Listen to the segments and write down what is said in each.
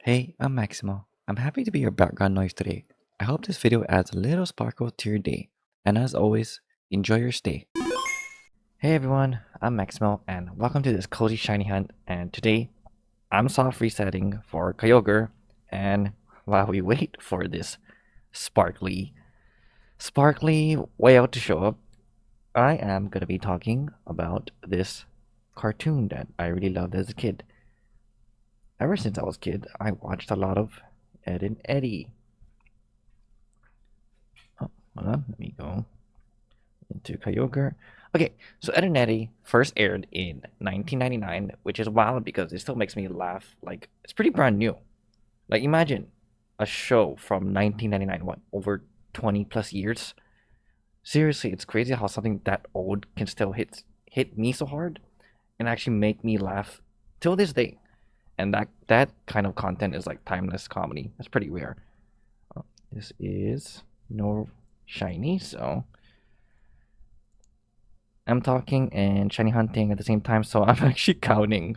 Hey, I'm Maximo. I'm happy to be your background noise today. I hope this video adds a little sparkle to your day. And as always, enjoy your stay. Hey everyone, I'm Maximo and welcome to this cozy shiny hunt. And today, I'm soft resetting for Kyogre. And while we wait for this sparkly whale to show up, I am gonna be talking about this cartoon that I really loved as a kid. Ever since I was a kid, I watched a lot of Edd and Eddy. Oh, hold on, let me go into Kyogre. Okay, so Edd and Eddy first aired in 1999, which is wild because it still makes me laugh. Like, it's pretty brand new. Like, imagine a show from 1999, what, over 20 plus years? Seriously, it's crazy how something that old can still hit me so hard and actually make me laugh till this day. And that kind of content is like timeless comedy. That's pretty rare. This is no shiny, so I'm talking and shiny hunting at the same time. So I'm actually counting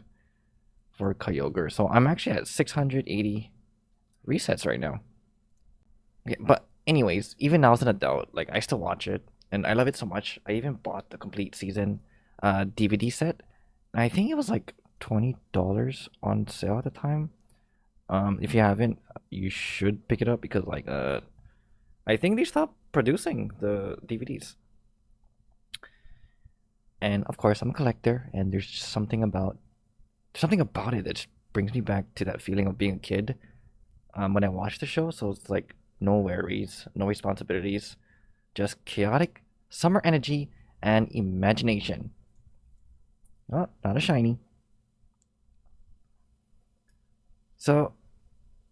for Kyogre. So I'm actually at 680 resets right now. Okay, but anyways, even now as an adult, like I still watch it and I love it so much. I even bought the complete season DVD set. I think it was like $20 on sale at the time. If you haven't, you should pick it up because I think they stopped producing the DVDs. And of course, I'm a collector, and there's just something about it that just brings me back to that feeling of being a kid. When I watch the show, so it's like no worries, no responsibilities, just chaotic summer energy and imagination. Oh, not a shiny. So,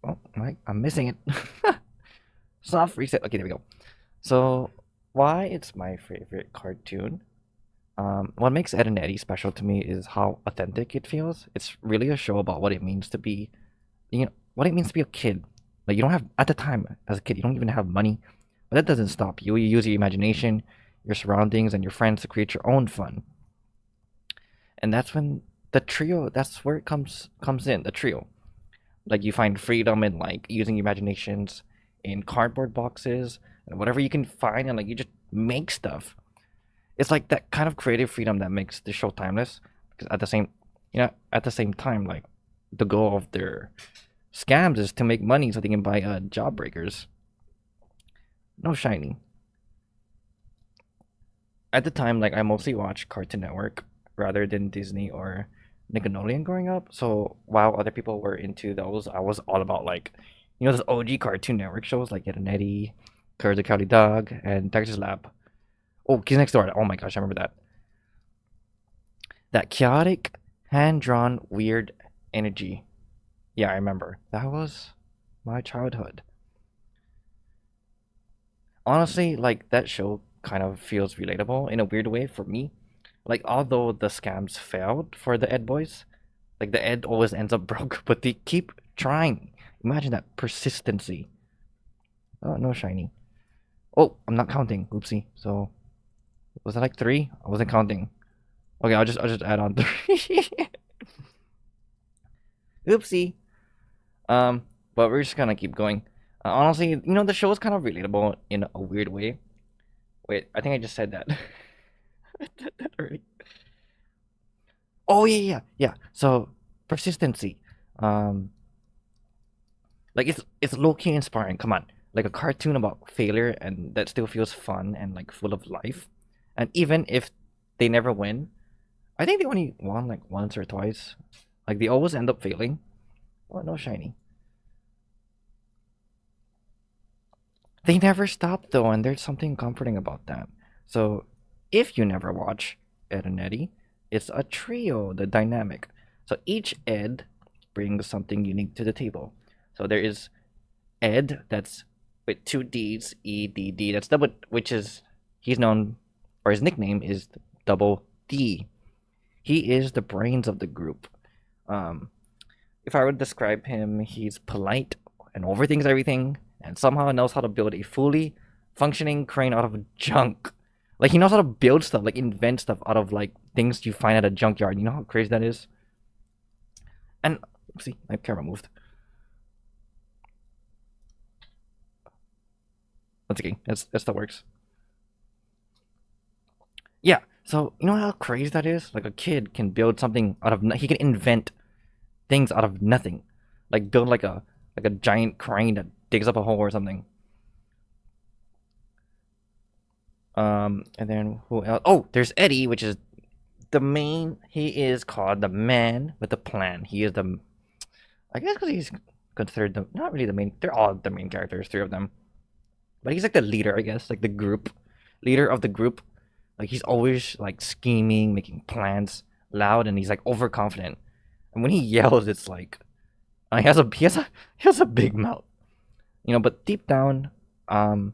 oh, I'm missing it. Soft reset. Okay, there we go. So, why it's my favorite cartoon? What makes Ed and Eddy special to me is how authentic it feels. It's really a show about what it means to be, what it means to be a kid. Like you don't have at the time as a kid, you don't even have money, but that doesn't stop you. You use your imagination, your surroundings, and your friends to create your own fun. And that's when the trio. That's where it comes in. The trio. Like you find freedom in like using your imaginations in cardboard boxes and whatever you can find, and like you just make stuff. It's like that kind of creative freedom that makes the show timeless. Because at the same time, like the goal of their scams is to make money so they can buy job breakers. No shiny. At the time, like I mostly watched Cartoon Network rather than Disney or Nickelodeon growing up. So while other people were into those, I was all about like, those OG Cartoon Network shows like Ed and Eddy, Courage the Cowardly Dog, and Dexter's Lab. Oh, Kids Next Door. Oh my gosh, I remember that. That chaotic, hand drawn, weird energy. Yeah, I remember. That was my childhood. Honestly, like that show kind of feels relatable in a weird way for me. Like, although the scams failed for the Ed boys, like the Ed always ends up broke, but they keep trying. Imagine that persistency. Oh, no shiny. Oh, I'm not counting. Oopsie. So was that like three? I wasn't counting. Okay, I'll just add on three. Oopsie. Um, but we're just gonna keep going. Honestly, the show is kind of relatable in a weird way. Wait, I think I just said that. I said that already. Oh yeah. So persistency. Um, like it's low key inspiring. Come on, like a cartoon about failure and that still feels fun and like full of life. And even if they never win, I think they only won like once or twice. Like they always end up failing. Oh, no shiny. They never stop though, and there's something comforting about that. So, if you never watch Ed and Eddy, it's a trio, the dynamic. So each Ed brings something unique to the table. So there is Ed, that's with two D's, EDD. That's double, which is he's known, or his nickname is Double D. He is the brains of the group. Um, if I would describe him, he's polite and overthinks everything, and somehow knows how to build a fully functioning crane out of junk. Like he knows how to build stuff, like invent stuff out of like things you find at a junkyard. You know how crazy that is. And see, my camera moved. Once again, it still works. Yeah. So you know how crazy that is? Like a kid can build something out of he can invent things out of nothing, like build like a giant crane that digs up a hole or something. And then who else? Oh, there's Eddy, which is the main. He is called the man with the plan. He is the, I guess, because he's considered the not really the main. They're all the main characters, three of them, but he's like the leader, I guess, like the group leader of the group. Like he's always like scheming, making plans, loud, and he's like overconfident. And when he yells, it's like he has a big mouth, you know. But deep down, um,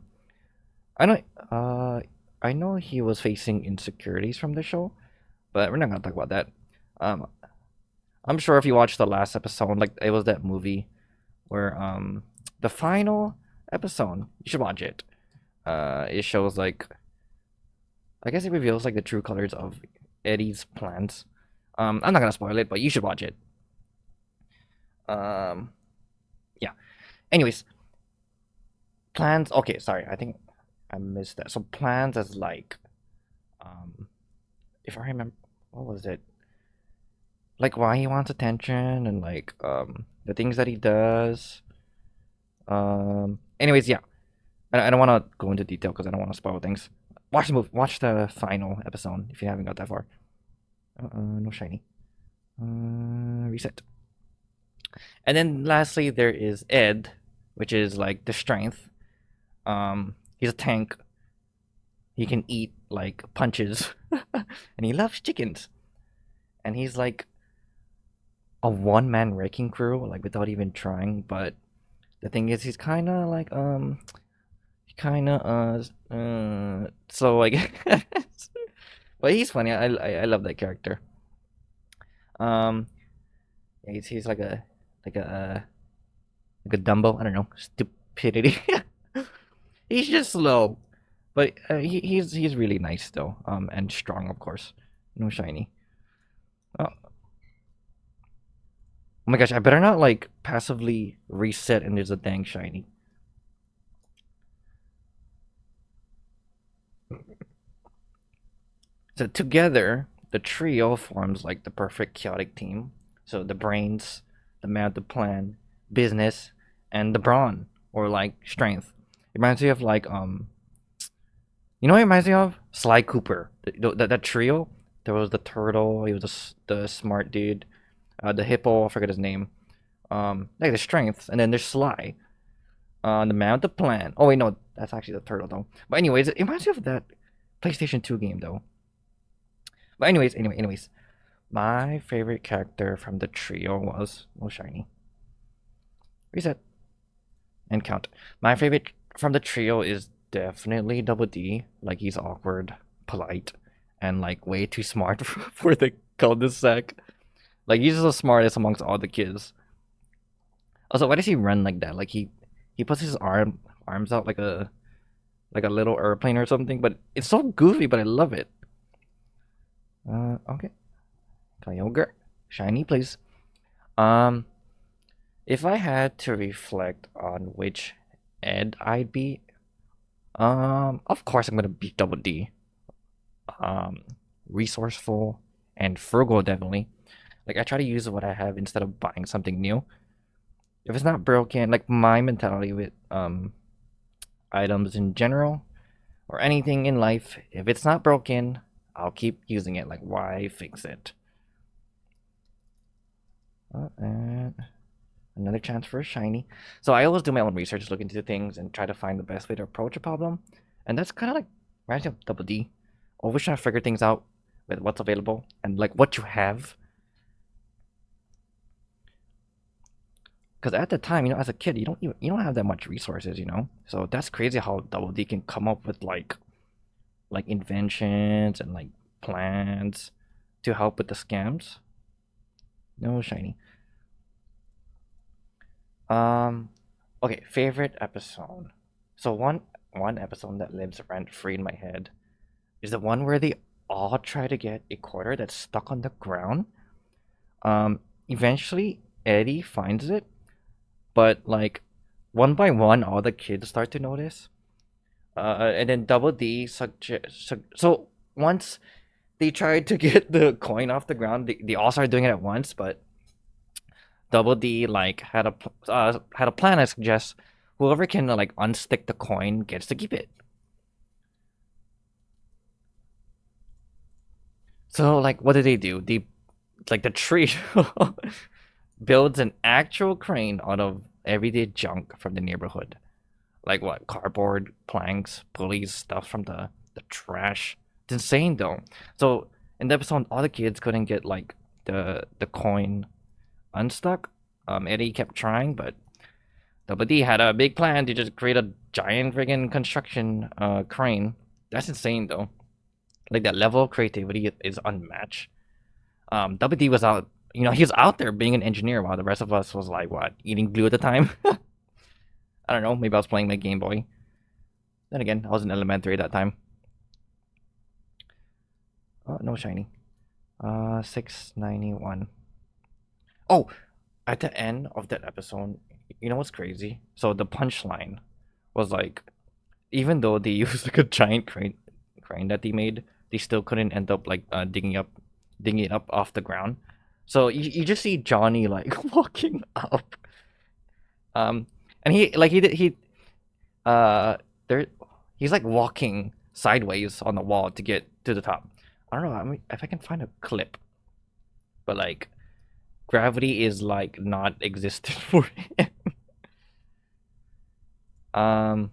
I know uh I know he was facing insecurities from the show, but we're not gonna talk about that. Um, I'm sure if you watched the last episode, like it was that movie where the final episode, you should watch it. It shows like I guess it reveals like the true colors of Eddie's plans. I'm not gonna spoil it, but you should watch it. Um, yeah. Anyways, plans. Okay, sorry. I think I missed that. So plans as like, um, if I remember, what was it? Like why he wants attention and like the things that he does. Anyways, yeah. I don't want to go into detail because I don't want to spoil things. Watch the movie. Watch the final episode if you haven't got that far. No shiny. Reset. And then lastly, there is Ed, which is like the strength. He's a tank. He can eat like punches, and he loves chickens. And he's like a one-man wrecking crew, like without even trying. But the thing is, he's kind of like kind of so I guess. But he's funny. I love that character. Um, yeah, he's like a like a Dumbo. I don't know, stupidity. He's just slow, but he's really nice though. And strong, of course. No shiny. Oh, oh my gosh! I better not like passively reset and there's a dang shiny. So together, the trio forms like the perfect chaotic team. So the brains, the man with the plan, business, and the brawn or like strength. It reminds me of like you know what it reminds me of? Sly Cooper. That trio. There was the turtle. He was the smart dude. The hippo. I forget his name. Like the strength, and then there's Sly. The man with the plan. Oh wait, no, that's actually the turtle though. But anyways, it reminds me of that PlayStation 2 game though. But anyways, my favorite character from the trio was shiny. Reset and count. My favorite from the trio is definitely Double D. Like he's awkward, polite, and like way too smart for the cul-de-sac. Like he's the smartest amongst all the kids. Also, why does he run like that? Like he puts his arms out like a little airplane or something. But it's so goofy, but I love it. Okay. Kyogre, shiny, please. Um, if I had to reflect on which Ed I'd be, of course I'm gonna be Double D. Um, resourceful and frugal, definitely. Like I try to use what I have instead of buying something new. If it's not broken, like my mentality with items in general or anything in life, if it's not broken, I'll keep using it. Like why fix it? And another chance for a shiny. So I always do my own research, look into things, and try to find the best way to approach a problem. And that's kind of like reminds me of Double D. Always trying to figure things out with what's available and like what you have. Because at the time, you know, as a kid, you don't have that much resources, you know. So that's crazy how Double D can come up with like inventions and like plans to help with the scams. No shiny. Um, okay, favorite episode. So one episode that lives rent free in my head is the one where they all try to get a quarter that's stuck on the ground. Eventually Eddie finds it, but like one by one, all the kids start to notice. And then Double D so once they tried to get the coin off the ground, they all started doing it at once, but Double D like had a plan. I suggest whoever can like unstick the coin gets to keep it. So like, what did they do? Like the tree builds an actual crane out of everyday junk from the neighborhood, like what cardboard, planks, pulleys, stuff from the trash. It's insane though. So in the episode, all the kids couldn't get like the coin unstuck. Eddie kept trying, but Double D had a big plan to just create a giant friggin' construction crane. That's insane though. Like that level of creativity is unmatched. Double D was out, he was out there being an engineer while the rest of us was like what, eating glue at the time. I don't know. Maybe I was playing my Game Boy. Then again, I was in elementary at that time. Oh, no shiny. 691. Oh, at the end of that episode, you know what's crazy? So the punchline was like, even though they used like a giant crane that they made, they still couldn't end up like digging it up off the ground. So you just see Johnny like walking up, and uh there he's like walking sideways on the wall to get to the top. I don't know. I mean, if I can find a clip, but like gravity is like not existent for him. Um,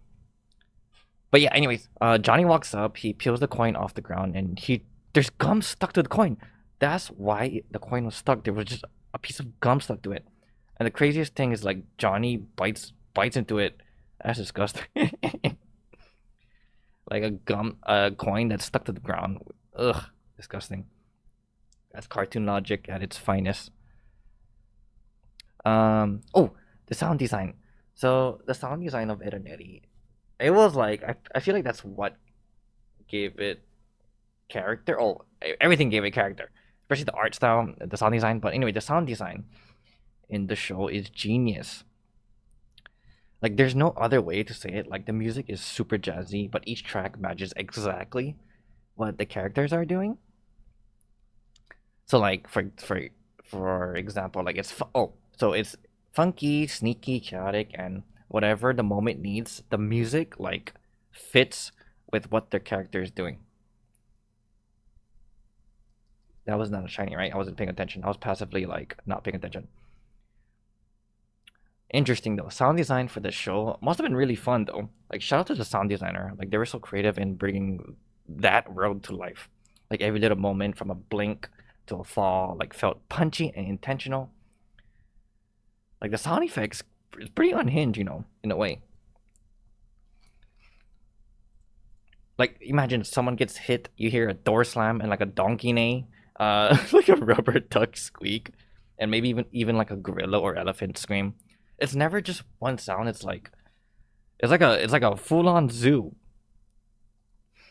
but yeah. Anyways, Johnny walks up. He peels the coin off the ground, and there's gum stuck to the coin. That's why the coin was stuck. There was just a piece of gum stuck to it. And the craziest thing is like Johnny bites into it. That's disgusting. Like a coin that's stuck to the ground. Ugh, disgusting. That's cartoon logic at its finest. Oh, the sound design. So the sound design of Edd and Eddy, it was like I feel like that's what gave it character. Oh, everything gave it character, especially the art style, the sound design. But anyway, the sound design in the show is genius. Like there's no other way to say it. Like the music is super jazzy, but each track matches exactly what the characters are doing. So like for example, like so it's funky, sneaky, chaotic, and whatever the moment needs, the music like fits with what their character is doing. That was not a shiny, right? I wasn't paying attention. I was passively like not paying attention. Interesting though. Sound design for the show must have been really fun though. Like shout out to the sound designer. Like they were so creative in bringing that world to life. Like every little moment from a blink to a fall like felt punchy and intentional. Like the sound effects is pretty unhinged, in a way. Like imagine someone gets hit, you hear a door slam and like a donkey neigh, like a rubber duck squeak, and maybe even like a gorilla or elephant scream. It's never just one sound. It's like a full on zoo.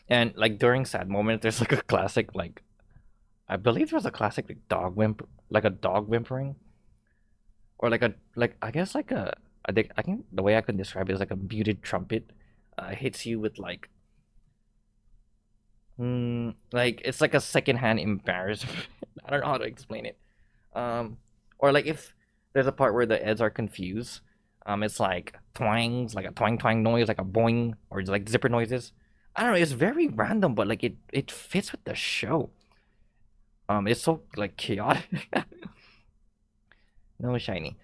And like during sad moments, there's like a classic like I believe there was a classic like like a dog whimpering, or like I guess like I think the way I can describe it is like a muted trumpet, hits you with like it's like a secondhand embarrassment. I don't know how to explain it. Or like if there's a part where the Eds are confused, it's like twangs, like a twang twang noise, like a boing, or it's like zipper noises. I don't know. It's very random, but like it fits with the show. It's so like chaotic. No shiny.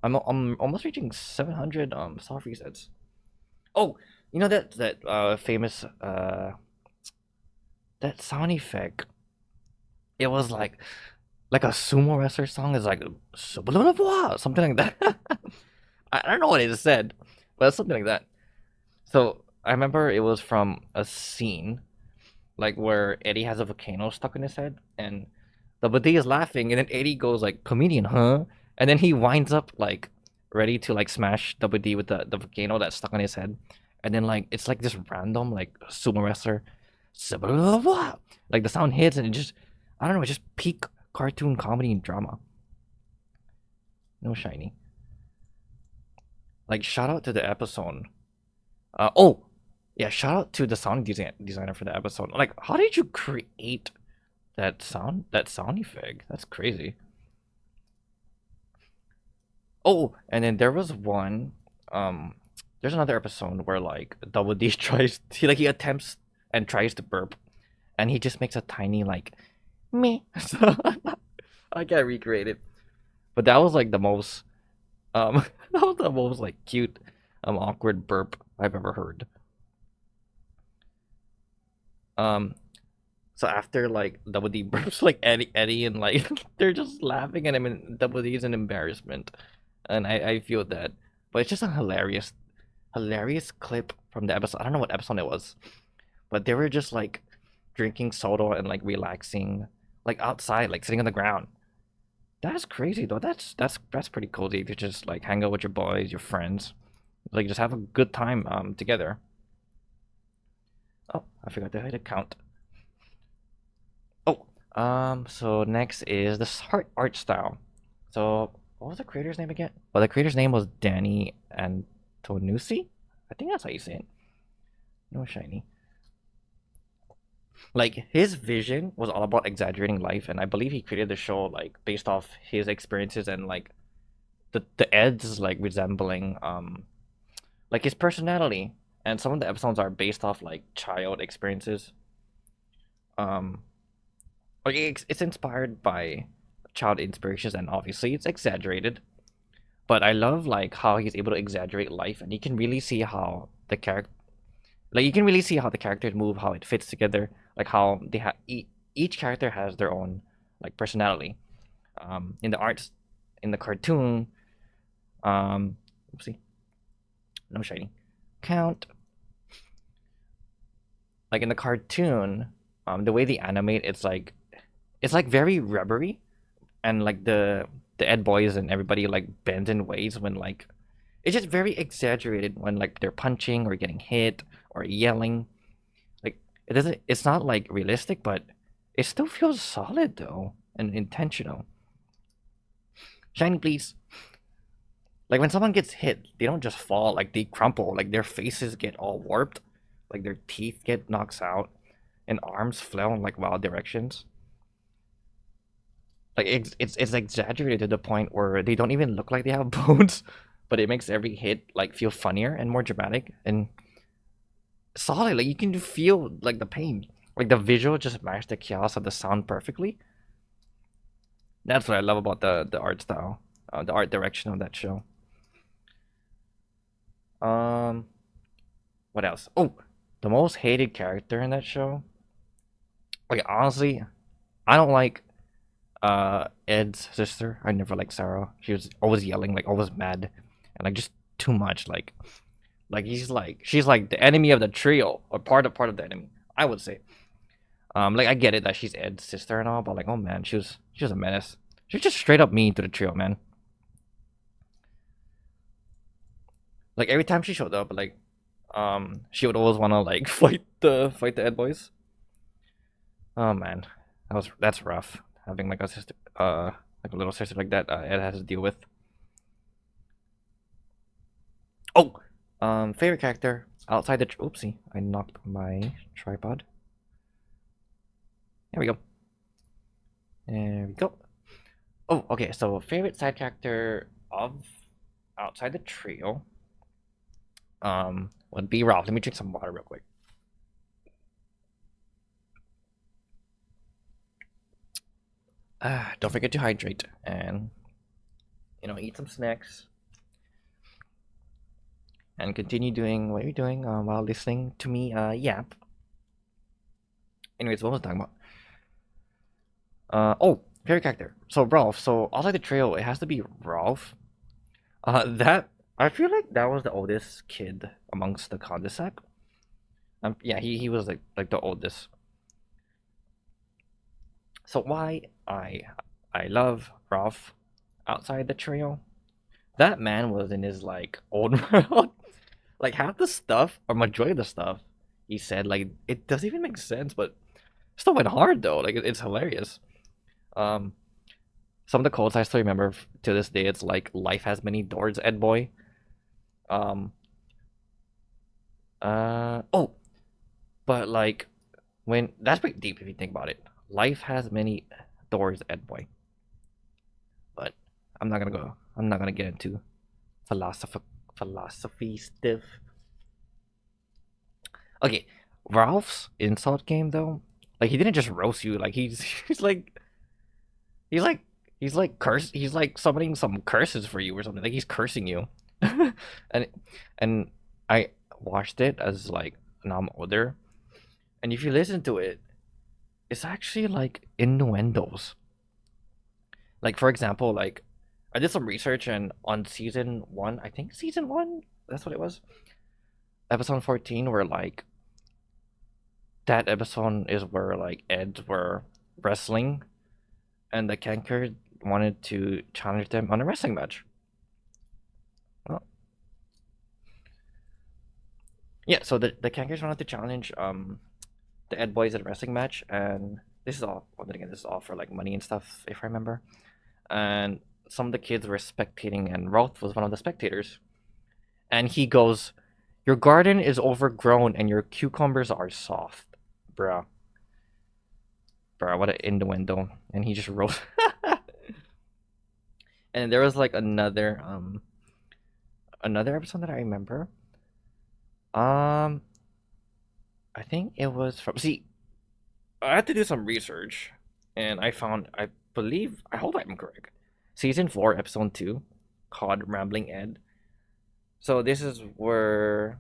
I'm almost reaching 700 soft resets. Oh, you know that famous that sound effect. It was like a sumo wrestler song is like something like that. I don't know what it said, but it's something like that. So I remember it was from a scene like where Eddie has a volcano stuck in his head, and the Badi is laughing, and then Eddie goes like, "Comedian, huh?" And then he winds up like ready to like smash Double D with the volcano that's stuck on his head, and then like it's like this random like sumo wrestler, like the sound hits and it just I don't know, it just peak cartoon comedy and drama. No shiny. Like shout out to the episode. Oh, Yeah, shout out to the designer for the episode. Like, how did you create that sound effect? That's crazy. Oh, and then there was one. Um, there's another episode where like Double D tries. He attempts and tries to burp, and he just makes a tiny like me. So I can't recreate it. But that was like the most that was the most like cute awkward burp I've ever heard. Um, so after like Double D burps like Eddy and like they're just laughing at him and Double D's in embarrassment, and I feel that. But it's just a hilarious clip from the episode. I don't know what episode it was, but they were just like drinking soda and like relaxing, like outside, like sitting on the ground. That's crazy though. That's pretty cozy to just like hang out with your boys, your friends, like just have a good time together. Oh, I forgot to hit a count. Oh, so next is the art style. So what was the creator's name again? Well, the creator's name was Danny Antonucci. I think that's how you say it. No shiny. Like his vision was all about exaggerating life, and I believe he created the show like based off his experiences and like the Eds like resembling like his personality. And some of the episodes are based off like child experiences. Um, like it's inspired by child inspirations, and obviously it's exaggerated. But I love like how he's able to exaggerate life, and you can really see how the character, like you can really see how the characters move, how it fits together, like how they have each character has their own like personality. In the arts, in the cartoon, oopsie, no shiny, count. Like in the cartoon, the way they animate, it's like very rubbery, and like the Ed boys and everybody like bends in ways when like it's just very exaggerated when like they're punching or getting hit or yelling. Like it's not like realistic, but it still feels solid though and intentional. Shiny please. Like when someone gets hit, they don't just fall, like they crumple, like their faces get all warped, like their teeth get knocked out, and arms flail in like wild directions. Like it's exaggerated to the point where they don't even look like they have bones, but it makes every hit like feel funnier and more dramatic and solid. Like you can feel like the pain. Like the visual just matched the chaos of the sound perfectly. That's what I love about the art style, the art direction of that show. Um, what else? Oh, the most hated character in that show. Like honestly, I don't like Ed's sister. I never liked Sarah. She was always yelling, like always mad, and like just too much. Like she's like the enemy of the trio, or part of the enemy. I would say. Like I get it that she's Ed's sister and all, but like oh man, she was a menace. She was just straight up mean to the trio, man. Like every time she showed up, like she would always wanna like fight the Ed boys. Oh man, that's rough. Having like a sister, like a little sister like that, Ed has to deal with. Oh, favorite character outside the. Oopsie, I knocked my tripod. There we go. There we go. Oh, okay. So favorite side character of outside the trio, would be Ralph. Let me drink some water real quick. Don't forget to hydrate and eat some snacks and continue doing what you're doing while listening to me yap. Anyways, what was I talking about? Oh, favorite character. So Ralph. So outside the trio, it has to be Ralph. That I feel like that was the oldest kid amongst the cul-de-sac. Yeah, he was like the oldest. So why I love Ralph outside the trio? That man was in his like old world. Like half the stuff or majority of the stuff he said, like it doesn't even make sense, but still went hard though. Like it's hilarious. Um, some of the quotes I still remember to this day. It's like life has many doors, Ed boy. Um, Oh, but like when that's pretty deep if you think about it. Life has many doors, Ed boy. But I'm not gonna get into philosophy philosophy stuff. Okay, Ralph's insult game though, like he didn't just roast you. Like he's like he's like he's like summoning some curses for you or something. Like he's cursing you, and and I watched it as like now I'm older, and if you listen to it, it's actually like innuendos. Like for example, like I did some research and on season one, I think season one, that's what it was, episode 14, where like that episode is where like Eds were wrestling, and the Kanker wanted to challenge them on a wrestling match. Well, yeah, so the Kankers wanted to challenge the Ed boys at a wrestling match, and this is all. Well, then again, this is all for like money and stuff, if I remember. And some of the kids were spectating, and Rolf was one of the spectators. And he goes, "Your garden is overgrown, and your cucumbers are soft, bruh." Bruh, what an innuendo! And he just wrote. And there was like another episode that I remember. Um, I think it was from. See, I had to do some research, and I found, I believe, I hope I'm correct. Season 4, episode 2, called Rambling Ed. So this is where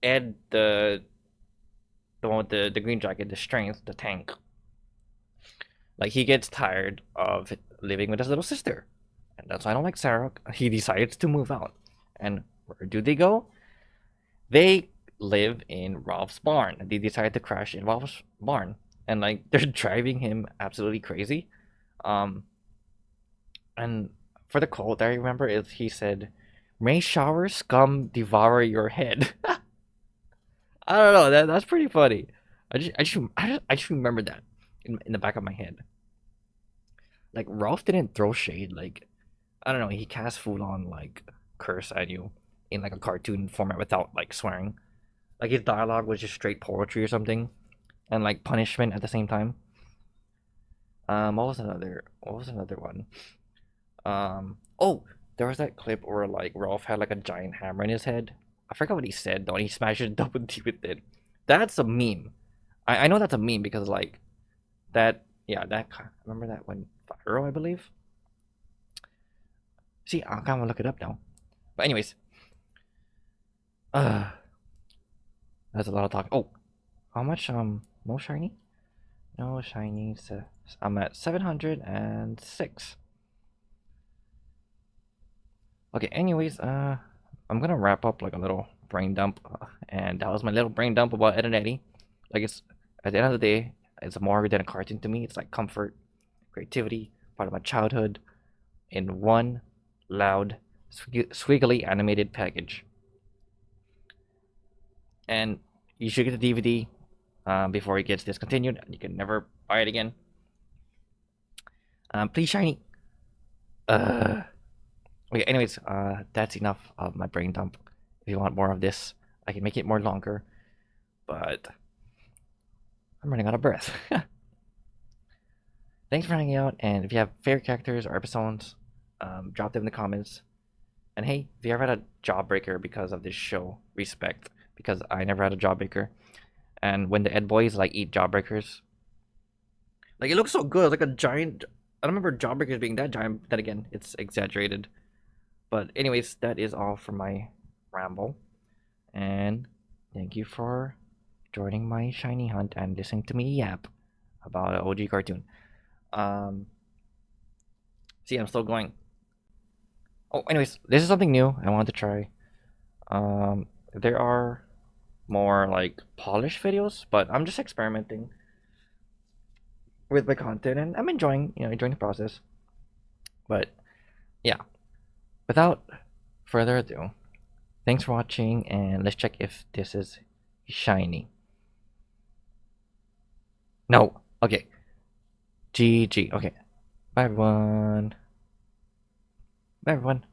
Ed, the one with the green jacket, the strength, the tank, like he gets tired of living with his little sister, and that's why I don't like Sarah. He decides to move out, and where do they go? They live in Ralph's barn. They decide to crash in Ralph's barn, and like they're driving him absolutely crazy. Um, and for the quote I remember is he said, "May showers come devour your head." I don't know. That's pretty funny. I just remember that in the back of my head. Like Ralph didn't throw shade. Like I don't know. He cast full on like curse at you in like a cartoon format without like swearing. Like his dialogue was just straight poetry or something, and like punishment at the same time. What was another one? Oh, there was that clip where like Rolf had like a giant hammer in his head. I forgot what he said though, and he smashed it double D with it. That's a meme. I know that's a meme because like that, yeah, remember that one viral, I believe. See, I kind of look it up now. But anyways, uh, that's a lot of talk. Oh, how much? No shiny, no shiny. I'm at 706. Okay, anyways, I'm gonna wrap up like a little brain dump, and that was my little brain dump about Ed and Eddy. Like it's at the end of the day, it's more than a cartoon to me. It's like comfort, creativity, part of my childhood, in one loud, squiggly animated package. And you should get the DVD before it gets discontinued. You can never buy it again. Please shiny. Uh, okay. Anyways, that's enough of my brain dump. If you want more of this, I can make it more longer, but I'm running out of breath. Thanks for hanging out, and if you have favorite characters or episodes, drop them in the comments. And hey, if you ever had a jawbreaker because of this show, respect, because I never had a jawbreaker. And when the Ed boys like eat jawbreakers, like it looks so good, like a giant. I don't remember jawbreakers being that giant. Then again, it's exaggerated. But anyways, that is all for my ramble, and thank you for joining my shiny hunt and listening to me yap about an OG cartoon. Um, see, I'm still going. Oh, anyways, this is something new I wanted to try. There are more like polished videos, but I'm just experimenting with my content, and I'm enjoying, enjoying the process. But yeah, without further ado, thanks for watching, and let's check if this is shiny. No. Okay. GG. Okay. Bye everyone. Bye everyone.